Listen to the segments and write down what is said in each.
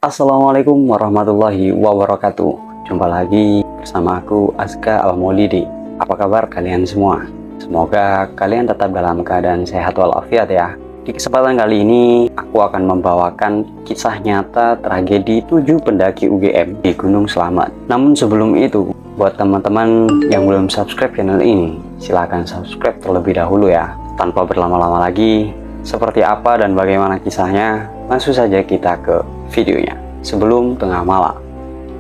Assalamualaikum warahmatullahi wabarakatuh. Jumpa lagi bersama aku Azka Al-Maulidi. Apa kabar kalian semua? Semoga kalian tetap dalam keadaan sehat walafiat ya. Di kesempatan kali ini aku akan membawakan kisah nyata tragedi 7 pendaki UGM di Gunung Slamet. Namun sebelum itu, buat teman-teman yang belum subscribe channel ini, silahkan subscribe terlebih dahulu ya. Tanpa berlama-lama lagi, seperti apa dan bagaimana kisahnya, langsung saja kita ke videonya. Sebelum tengah malam,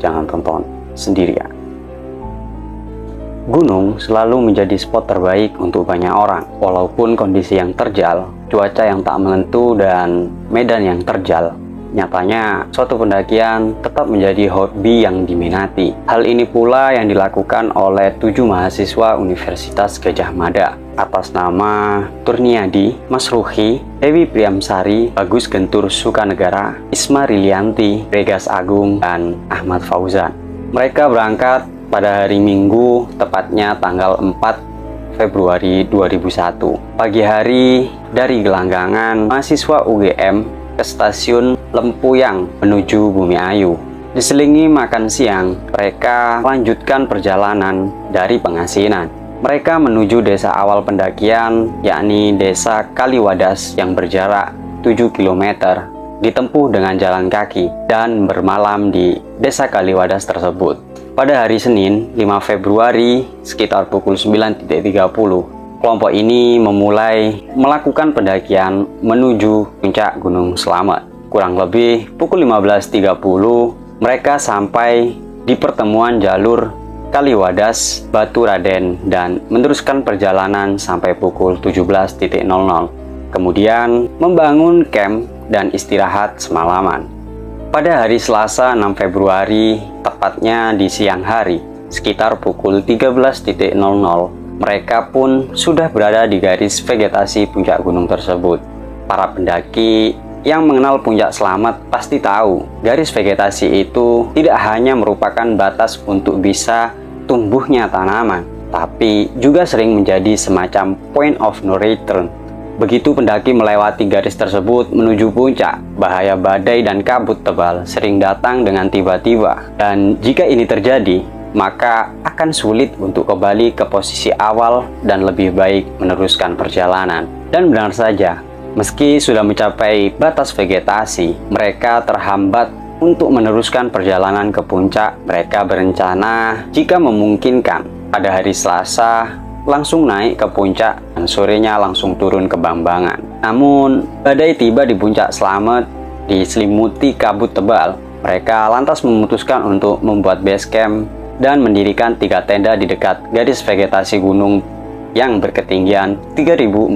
jangan tonton sendirian. Gunung selalu menjadi spot terbaik untuk banyak orang. Walaupun kondisi yang terjal, cuaca yang tak menentu, dan medan yang terjal, nyatanya suatu pendakian tetap menjadi hobi yang diminati. Hal ini pula yang dilakukan oleh 7 mahasiswa Universitas Gadjah Mada atas nama Turniadi, Mas Ruhi, Dewi Priamsari, Bagus Gentur Sukanegara, Isma Rilianti, Regas Agung, dan Ahmad Fauzan. Mereka berangkat pada hari Minggu, tepatnya tanggal 4 Februari 2001. Pagi hari dari Gelanggangan, mahasiswa UGM ke stasiun Lempuyang menuju Bumi Ayu. Diselingi makan siang, mereka lanjutkan perjalanan dari Pengasinan. Mereka menuju desa awal pendakian, yakni Desa Kaliwadas yang berjarak 7 km, ditempuh dengan jalan kaki dan bermalam di Desa Kaliwadas tersebut. Pada hari Senin, 5 Februari, sekitar pukul 9.30, kelompok ini memulai melakukan pendakian menuju puncak Gunung Slamet. Kurang lebih pukul 15.30, mereka sampai di pertemuan jalur Kaliwadas, Batu Raden, dan meneruskan perjalanan sampai pukul 17.00. Kemudian membangun camp dan istirahat semalaman. Pada hari Selasa 6 Februari, tepatnya di siang hari, sekitar pukul 13.00, mereka pun sudah berada di garis vegetasi puncak gunung tersebut. Para pendaki yang mengenal puncak Slamet pasti tahu, garis vegetasi itu tidak hanya merupakan batas untuk bisa tumbuhnya tanaman, tapi juga sering menjadi semacam point of no return. Begitu pendaki melewati garis tersebut menuju puncak, bahaya badai dan kabut tebal sering datang dengan tiba-tiba. Dan jika ini terjadi, maka akan sulit untuk kembali ke posisi awal dan lebih baik meneruskan perjalanan. Dan benar saja, meski sudah mencapai batas vegetasi, mereka terhambat untuk meneruskan perjalanan ke puncak. Mereka berencana jika memungkinkan pada hari Selasa langsung naik ke puncak dan sorenya langsung turun ke Bambangan. Namun badai tiba di puncak Slamet diselimuti kabut tebal. Mereka lantas memutuskan untuk membuat base camp dan mendirikan 3 tenda di dekat garis vegetasi gunung yang berketinggian 3.432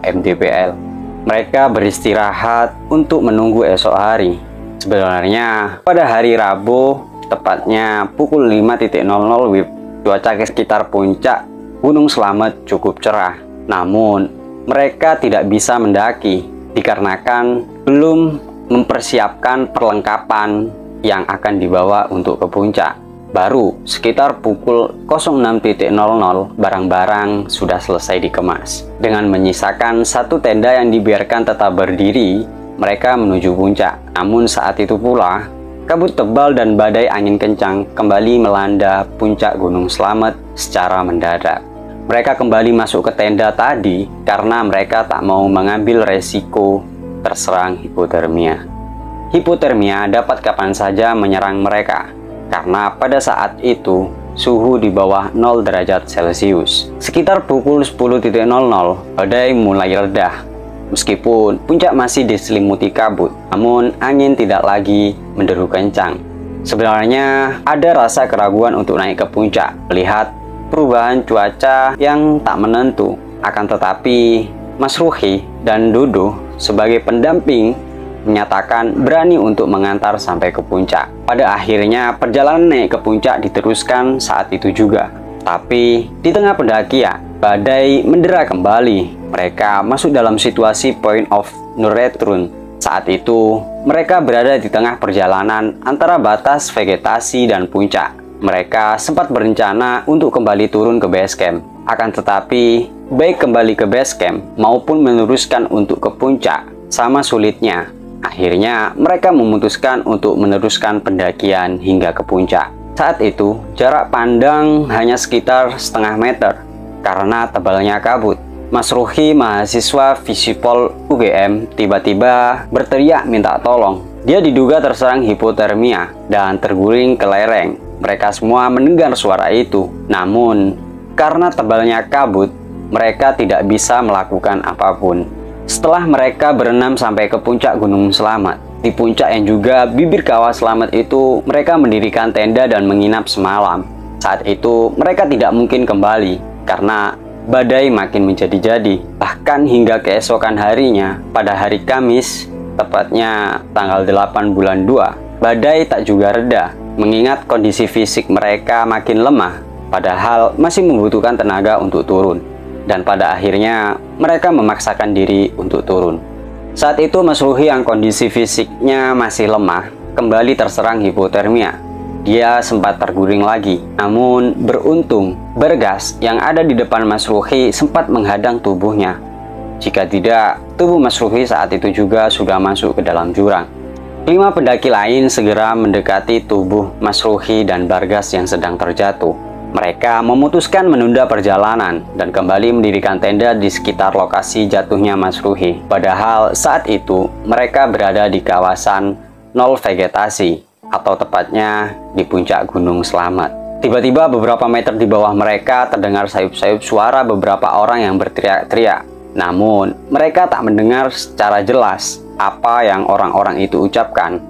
mdpl. Mereka beristirahat untuk menunggu esok hari. Sebenarnya pada hari Rabu, tepatnya pukul 5.00 WIB, cuaca di sekitar puncak Gunung Slamet cukup cerah. Namun mereka tidak bisa mendaki dikarenakan belum mempersiapkan perlengkapan yang akan dibawa untuk ke puncak. Baru sekitar pukul 06.00 barang-barang sudah selesai dikemas. Dengan menyisakan 1 tenda yang dibiarkan tetap berdiri, mereka menuju puncak. Namun saat itu pula, kabut tebal dan badai angin kencang kembali melanda puncak Gunung Slamet secara mendadak. Mereka kembali masuk ke tenda tadi karena mereka tak mau mengambil resiko terserang hipotermia. Hipotermia dapat kapan saja menyerang mereka, karena pada saat itu suhu di bawah 0 derajat Celcius. Sekitar pukul 10.00, badai mulai reda. Meskipun puncak masih diselimuti kabut, namun angin tidak lagi menderu kencang. Sebenarnya ada rasa keraguan untuk naik ke puncak melihat perubahan cuaca yang tak menentu. Akan tetapi Mas Ruhi dan Dodo sebagai pendamping menyatakan berani untuk mengantar sampai ke puncak. Pada akhirnya perjalanan naik ke puncak diteruskan saat itu juga. Tapi di tengah pendakian, badai mendera kembali. Mereka masuk dalam situasi point of no return. Saat itu mereka berada di tengah perjalanan antara batas vegetasi dan puncak. Mereka sempat berencana untuk kembali turun ke base camp. Akan tetapi baik kembali ke base camp maupun meneruskan untuk ke puncak sama sulitnya. Akhirnya mereka memutuskan untuk meneruskan pendakian hingga ke puncak. Saat itu jarak pandang hanya sekitar setengah meter karena tebalnya kabut. Mas Ruhi, mahasiswa Visipol UGM, tiba-tiba berteriak minta tolong. Dia diduga terserang hipotermia dan terguling ke lereng. Mereka semua mendengar suara itu. Namun, karena tebalnya kabut, mereka tidak bisa melakukan apapun. Setelah mereka berenam sampai ke puncak Gunung Selamat, di puncak yang juga bibir kawah Selamat itu, mereka mendirikan tenda dan menginap semalam. Saat itu, mereka tidak mungkin kembali karena badai makin menjadi-jadi. Bahkan hingga keesokan harinya, pada hari Kamis, tepatnya tanggal 8 bulan 2, badai tak juga reda, mengingat kondisi fisik mereka makin lemah, padahal masih membutuhkan tenaga untuk turun. Dan pada akhirnya, mereka memaksakan diri untuk turun. Saat itu Mas Ruhi yang kondisi fisiknya masih lemah, kembali terserang hipotermia. Dia sempat terguling lagi, namun beruntung bergas yang ada di depan Mas Ruhi sempat menghadang tubuhnya. Jika tidak, tubuh Mas Ruhi saat itu juga sudah masuk ke dalam jurang. 5 pendaki lain segera mendekati tubuh Mas Ruhi dan Bargas yang sedang terjatuh. Mereka memutuskan menunda perjalanan dan kembali mendirikan tenda di sekitar lokasi jatuhnya Mas Ruhi. Padahal saat itu mereka berada di kawasan nol vegetasi, atau tepatnya di puncak Gunung Selamat. Tiba-tiba beberapa meter di bawah mereka terdengar sayup-sayup suara beberapa orang yang berteriak-teriak. Namun mereka tak mendengar secara jelas apa yang orang-orang itu ucapkan.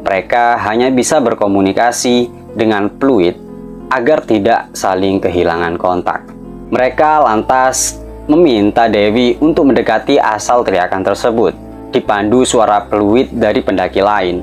Mereka hanya bisa berkomunikasi dengan fluid agar tidak saling kehilangan kontak. Mereka lantas meminta Dewi untuk mendekati asal teriakan tersebut, dipandu suara fluid dari pendaki lain.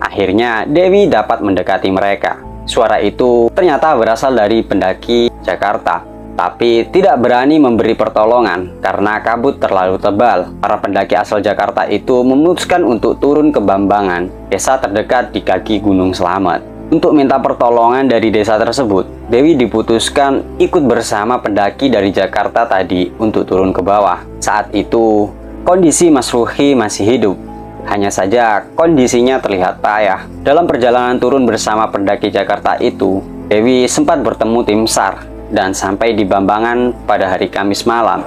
Akhirnya Dewi dapat mendekati mereka. Suara itu ternyata berasal dari pendaki Jakarta, tapi tidak berani memberi pertolongan karena kabut terlalu tebal. Para pendaki asal Jakarta itu memutuskan untuk turun ke Bambangan, desa terdekat di kaki Gunung Selamat. Untuk minta pertolongan dari desa tersebut, Dewi diputuskan ikut bersama pendaki dari Jakarta tadi untuk turun ke bawah. Saat itu, kondisi Mas Ruhi masih hidup. Hanya saja kondisinya terlihat payah. Dalam perjalanan turun bersama pendaki Jakarta itu, Dewi sempat bertemu tim SAR dan sampai di Bambangan pada hari Kamis malam,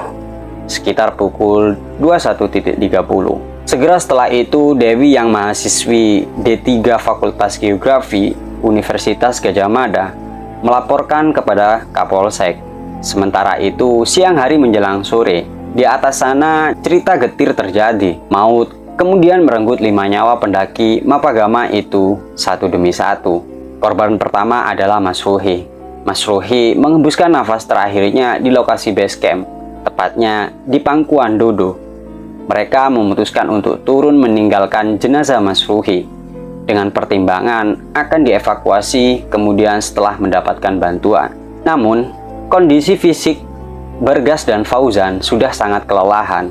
sekitar pukul 21.30. Segera setelah itu, Dewi yang mahasiswi D3 Fakultas Geografi Universitas Gadjah Mada melaporkan kepada Kapolsek. Sementara itu, siang hari menjelang sore, di atas sana cerita getir terjadi. Maut kemudian merenggut 5 nyawa pendaki Mapagama itu satu demi satu. Korban pertama adalah Mas Ruhi. Mas Ruhi mengembuskan nafas terakhirnya di lokasi base camp, tepatnya di Pangkuan Dodo. Mereka memutuskan untuk turun meninggalkan jenazah Mas Ruhi dengan pertimbangan akan dievakuasi kemudian setelah mendapatkan bantuan. Namun, kondisi fisik Bargas dan Fauzan sudah sangat kelelahan.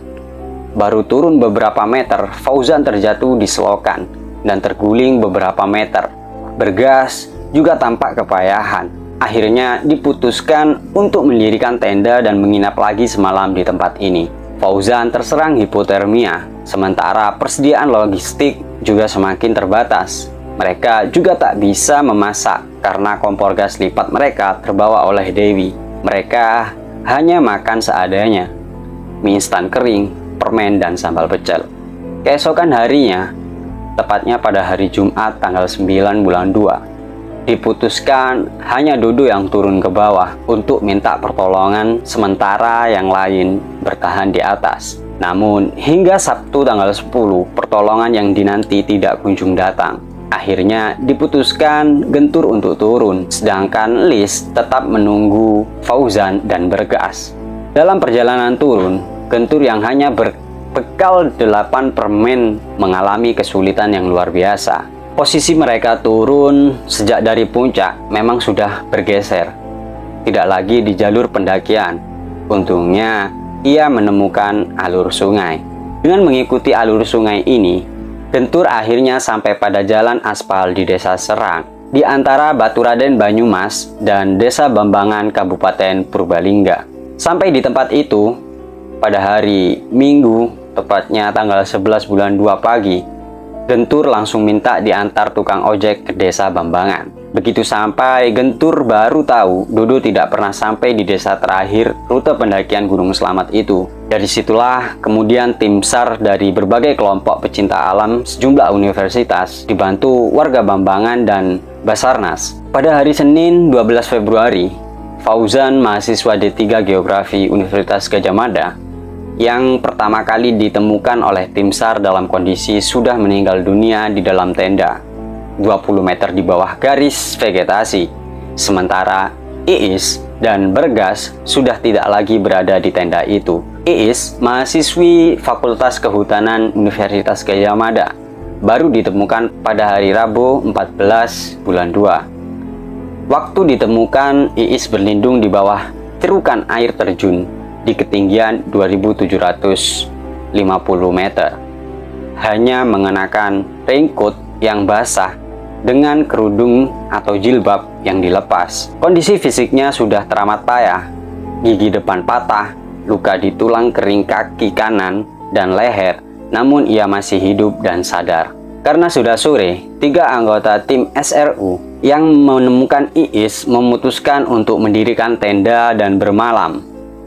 Baru turun beberapa meter, Fauzan terjatuh di selokan dan terguling beberapa meter. Bargas juga tampak kepayahan. Akhirnya diputuskan untuk mendirikan tenda dan menginap lagi semalam di tempat ini. Fauzan terserang hipotermia, sementara persediaan logistik juga semakin terbatas. Mereka juga tak bisa memasak karena kompor gas lipat mereka terbawa oleh Dewi. Mereka hanya makan seadanya, mie instan kering, permen, dan sambal pecel. Keesokan harinya, tepatnya pada hari Jumat tanggal 9 bulan 2, diputuskan hanya Dodo yang turun ke bawah untuk minta pertolongan, sementara yang lain bertahan di atas. Namun hingga Sabtu tanggal 10, pertolongan yang dinanti tidak kunjung datang. Akhirnya diputuskan Gentur untuk turun, sedangkan Lis tetap menunggu Fauzan dan Bargas. Dalam perjalanan turun, Gentur yang hanya berbekal 8 permen mengalami kesulitan yang luar biasa. Posisi mereka turun sejak dari puncak memang sudah bergeser, tidak lagi di jalur pendakian. Untungnya ia menemukan alur sungai. Dengan mengikuti alur sungai ini, Gentur akhirnya sampai pada jalan aspal di Desa Serang, di antara Baturaden Banyumas dan Desa Bambangan Kabupaten Purbalingga. Sampai di tempat itu pada hari Minggu, tepatnya tanggal 11 bulan 2 pagi, Gentur langsung minta diantar tukang ojek ke desa Bambangan. Begitu sampai, Gentur baru tahu Dodo tidak pernah sampai di desa terakhir rute pendakian Gunung Slamet itu. Dari situlah kemudian tim SAR dari berbagai kelompok pecinta alam sejumlah universitas dibantu warga Bambangan dan Basarnas. Pada hari Senin 12 Februari, Fauzan, mahasiswa D3 Geografi Universitas Gadjah Mada, yang pertama kali ditemukan oleh tim SAR dalam kondisi sudah meninggal dunia di dalam tenda 20 meter di bawah garis vegetasi. Sementara Iis dan Bergas sudah tidak lagi berada di tenda itu. Iis, mahasiswi Fakultas Kehutanan Universitas Gadjah Mada, baru ditemukan pada hari Rabu 14 bulan 2. Waktu ditemukan, Iis berlindung di bawah cerukan air terjun di ketinggian 2750 meter. Hanya mengenakan raincoat yang basah dengan kerudung atau jilbab yang dilepas. Kondisi fisiknya sudah teramat payah. Gigi depan patah, luka di tulang kering kaki kanan dan leher, namun ia masih hidup dan sadar. Karena sudah sore, 3 anggota tim SRU yang menemukan Iis memutuskan untuk mendirikan tenda dan bermalam.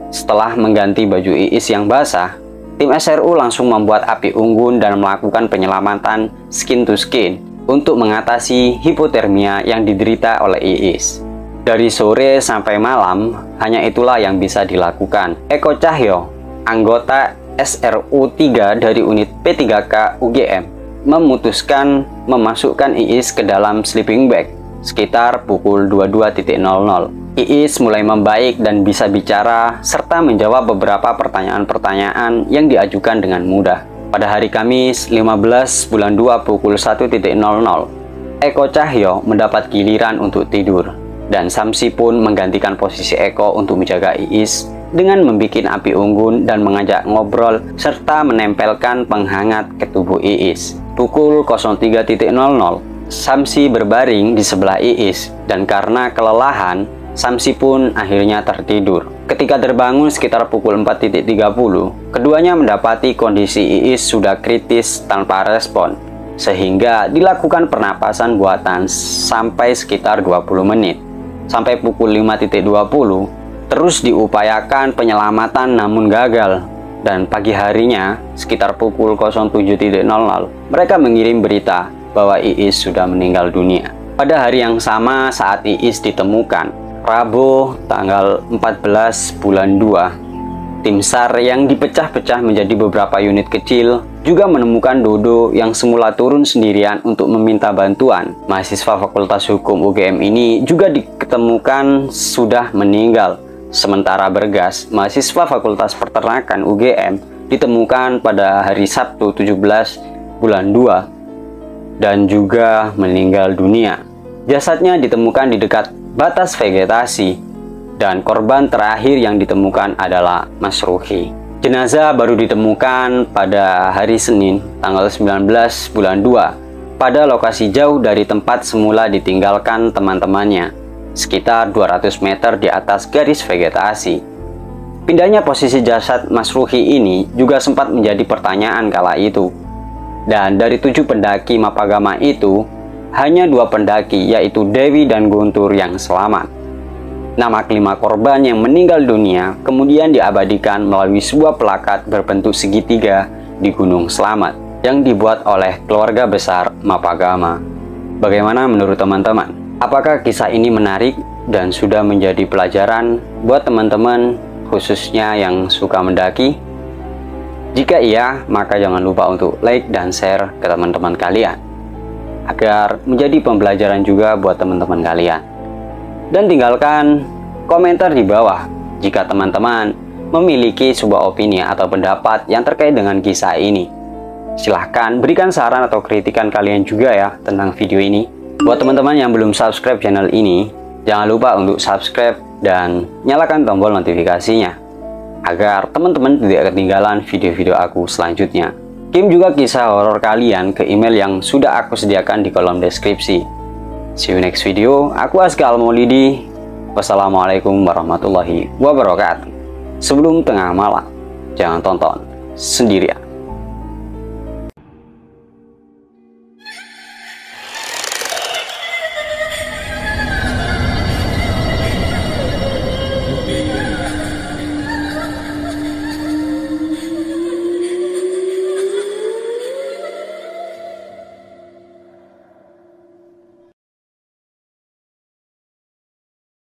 Setelah mengganti baju Iis yang basah, tim SRU langsung membuat api unggun dan melakukan penyelamatan skin to skin untuk mengatasi hipotermia yang diderita oleh Iis. Dari sore sampai malam, hanya itulah yang bisa dilakukan. Eko Cahyo, anggota SRU 3 dari unit P3K UGM, memutuskan memasukkan Iis ke dalam sleeping bag sekitar pukul 22.00. Iis mulai membaik dan bisa bicara serta menjawab beberapa pertanyaan-pertanyaan yang diajukan dengan mudah. Pada hari Kamis 15 bulan 2 pukul 1.00, Eko Cahyo mendapat giliran untuk tidur, dan Samsi pun menggantikan posisi Eko untuk menjaga Iis dengan membuat api unggun dan mengajak ngobrol serta menempelkan penghangat ke tubuh Iis. Pukul 03.00, Samsi berbaring di sebelah Iis, dan karena kelelahan, Samsi pun akhirnya tertidur. Ketika terbangun sekitar pukul 4.30, keduanya mendapati kondisi Iis sudah kritis tanpa respon, sehingga dilakukan pernapasan buatan sampai sekitar 20 menit. Sampai pukul 5.20, terus diupayakan penyelamatan namun gagal. Dan pagi harinya, sekitar pukul 07.00, mereka mengirim berita bahwa Iis sudah meninggal dunia. Pada hari yang sama saat Iis ditemukan, Rabu tanggal 14 bulan 2, tim SAR yang dipecah-pecah menjadi beberapa unit kecil juga menemukan Dodo yang semula turun sendirian untuk meminta bantuan. Mahasiswa Fakultas Hukum UGM ini juga diketemukan sudah meninggal. Sementara Bergas, mahasiswa Fakultas Peternakan UGM, ditemukan pada hari Sabtu 17 bulan 2 dan juga meninggal dunia. Jasadnya ditemukan di dekat batas vegetasi, dan korban terakhir yang ditemukan adalah Mas Ruhi. Jenazah baru ditemukan pada hari Senin tanggal 19 bulan 2 pada lokasi jauh dari tempat semula ditinggalkan teman-temannya, sekitar 200 meter di atas garis vegetasi. Pindahnya posisi jasad Mas Ruhi ini juga sempat menjadi pertanyaan kala itu. Dan dari 7 pendaki Mapagama itu, hanya 2 pendaki, yaitu Dewi dan Guntur, yang selamat. Nama kelima korban yang meninggal dunia kemudian diabadikan melalui sebuah plakat berbentuk segitiga di Gunung Slamet yang dibuat oleh keluarga besar Mapagama. Bagaimana menurut teman-teman? Apakah kisah ini menarik dan sudah menjadi pelajaran buat teman-teman khususnya yang suka mendaki? Jika iya, maka jangan lupa untuk like dan share ke teman-teman kalian, agar menjadi pembelajaran juga buat teman-teman kalian. Dan tinggalkan komentar di bawah jika teman-teman memiliki sebuah opini atau pendapat yang terkait dengan kisah ini. Silahkan berikan saran atau kritikan kalian juga ya tentang video ini. Buat teman-teman yang belum subscribe channel ini, jangan lupa untuk subscribe dan nyalakan tombol notifikasinya, agar teman-teman tidak ketinggalan video-video aku selanjutnya. Kirim juga kisah horor kalian ke email yang sudah aku sediakan di kolom deskripsi. See you next video. Aku Azka Al-Maulidi. Wassalamualaikum warahmatullahi wabarakatuh. Sebelum tengah malam, jangan tonton sendirian.